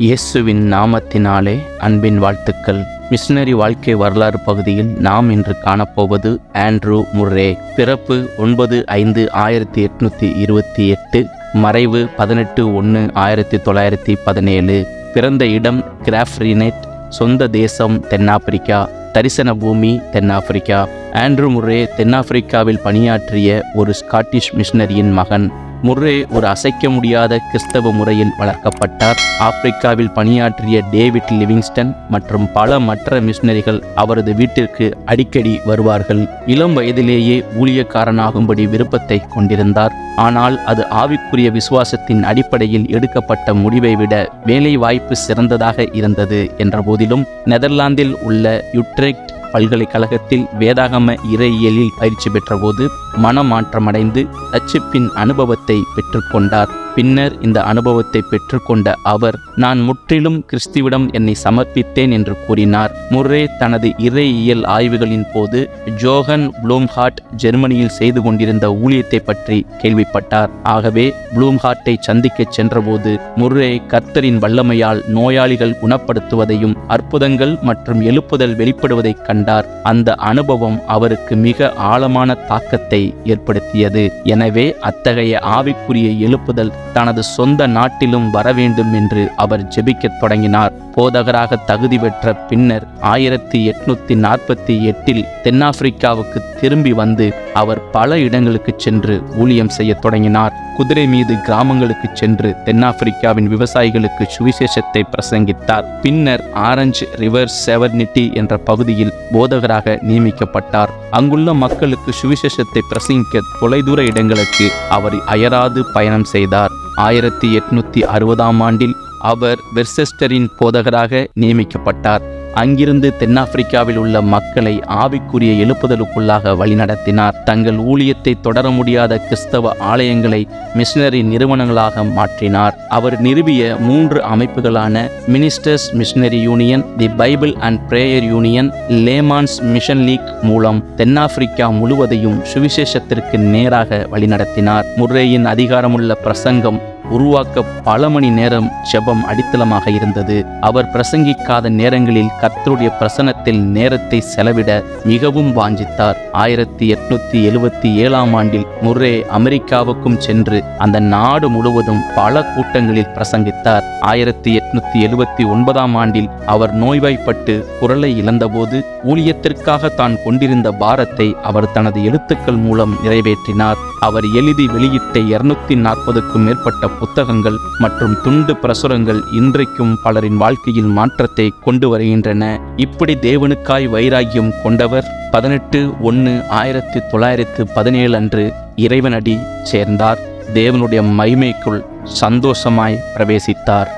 இயேசுவின் நாமத்தினாலே அன்பின் வாழ்த்துக்கள். மிஷனரி வாழ்க்கை வரலாறு பகுதியில் நாம் இன்று காணப்போவது ஆண்ட்ரூ முர்ரே. பிறப்பு 9/5/1828, மறைவு 18/1/1917. பிறந்த இடம் கிராஃப்ரினெட், சொந்த தேசம் தென்னாப்பிரிக்கா, தரிசன பூமி தென்னாப்பிரிக்கா. ஆண்ட்ரூ முர்ரே தென்னாப்பிரிக்காவில் பணியாற்றிய ஒரு ஸ்காட்டிஷ் மிஷனரியின் மகன். முர்ரே ஒரு அசைக்க முடியாத கிறிஸ்தவ முறையில் வளர்க்கப்பட்டார். ஆப்பிரிக்காவில் பணியாற்றிய டேவிட் லிவிங்ஸ்டன் மற்றும் பல மற்ற மிஷனரிகள் அவரது வீட்டிற்கு அடிக்கடி வருவார்கள். இளம் வயதிலேயே ஊழியக்காரனாகும்படி விருப்பத்தை கொண்டிருந்தார். ஆனால் அது ஆவிக்குரிய விசுவாசத்தின் அடிப்படையில் எடுக்கப்பட்ட முடிவை விட வேலை வாய்ப்பு சிறந்ததாக இருந்தது என்ற போதிலும் நெதர்லாந்தில் உள்ள யுட்ரெக்ட் பல்கலைக்கழகத்தில் வேதாகம இறையியலில் பயிற்சி பெற்றபோது மனமாற்றமடைந்து ரட்சிப்பின் அனுபவத்தை பெற்றுக்கொண்டார். பின்னர் இந்த அனுபவத்தை பெற்றுக்கொண்ட அவர், நான் முற்றிலும் கிறிஸ்துவிடம் என்னை சமர்ப்பித்தேன் என்று கூறினார். முர்ரே தனது இறையியல் ஆய்வுகளின் போது ஜோஹன் ப்ளூம்ஹார்ட் ஜெர்மனியில் செய்து கொண்டிருந்த ஊழியத்தை பற்றி கேள்விப்பட்டார். ஆகவே ப்ளூம்ஹார்ட்டை சந்திக்க சென்றபோது முர்ரே கர்த்தரின் வல்லமையால் நோயாளிகள் குணப்படுத்துவதையும் அற்புதங்கள் மற்றும் எழுப்புதல் வெளிப்படுவதை கண்டார். அந்த அனுபவம் அவருக்கு மிக ஆழமான தாக்கத்தை ஏற்படுத்தியது. எனவே அத்தகைய ஆவிக்குரிய எழுப்புதல் தனது சொந்த நாட்டிலும் வர வேண்டும் என்று அவர் ஜெபிக்கத் தொடங்கினார். போதகராக தகுதி பெற்ற பின்னர் 1848 தென்னாப்பிரிக்காவுக்கு திரும்பி வந்து அவர் பல இடங்களுக்கு சென்று ஊழியம் செய்ய தொடங்கினார். குதிரை மீது கிராமங்களுக்கு சென்று தென்னாப்பிரிக்காவின் விவசாயிகளுக்கு சுவிசேஷத்தை பிரசங்கித்தார். பின்னர் ஆரஞ்சு ரிவர் செவர்னிட்டி என்ற பகுதியில் போதகராக நியமிக்கப்பட்டார். அங்குள்ள மக்களுக்கு சுவிசேஷத்தை பிரசங்கிக்க தொலைதூர இடங்களுக்கு அவர் அயராது பயணம் செய்தார். 1860ஆம் ஆண்டில் அவர் வெர்செஸ்டரின் போதகராக நியமிக்கப்பட்டார். அங்கிருந்து தென்னாப்பிரிக்காவில் உள்ள மக்களை ஆவிக்குரிய எழுப்புதலுக்குள்ளாக வழிநடத்தினார். தங்கள் ஊழியத்தை தொடர முடியாத கிறிஸ்தவ ஆலயங்களை மிஷனரி நிறுவனங்களாக மாற்றினார். அவர் நிறுவிய 3 அமைப்புகளான ministers missionary union, the Bible and prayer union, laymen's mission league மூலம் தென்னாப்பிரிக்கா முழுவதையும் சுவிசேஷத்திற்கு நேராக வழிநடத்தினார். முர்ரேயின் அதிகாரமுள்ள பிரசங்கம் உருவாக்க பல மணி நேரம் ஜெபம் அடித்தளமாக இருந்தது. அவர் பிரசங்கிக்காத நேரங்களில் கர்த்தருடைய பிரசன்னத்தில் நேரத்தை செலவிட மிகவும் வாஞ்சித்தார். 1877ஆம் ஆண்டில் முர்ரே அமெரிக்காவுக்கும் சென்று அந்த நாடு முழுவதும் பல கூட்டங்களில் பிரசங்கித்தார். 1879ஆம் ஆண்டில் அவர் நோய்வாய்ப்பட்டு குரலை இழந்தபோது ஊழியத்திற்காக தான் கொண்டிருந்த பாரத்தை அவர் தனது எழுத்துக்கள் மூலம் நிறைவேற்றினார். அவர் எழுதி வெளியிட்ட 240க்கும் மேற்பட்ட புத்தகங்கள் மற்றும் துண்டு பிரசுரங்கள் இன்றைக்கும் பலரின் வாழ்க்கையில் மாற்றத்தை கொண்டு வருகின்றன. இப்படி தேவனுக்காய் வைராக்கியம் கொண்டவர் 18/1/1917 அன்று இறைவனடி சேர்ந்தார். தேவனுடைய மகிமைக்குள் சந்தோஷமாய் பிரவேசித்தார்.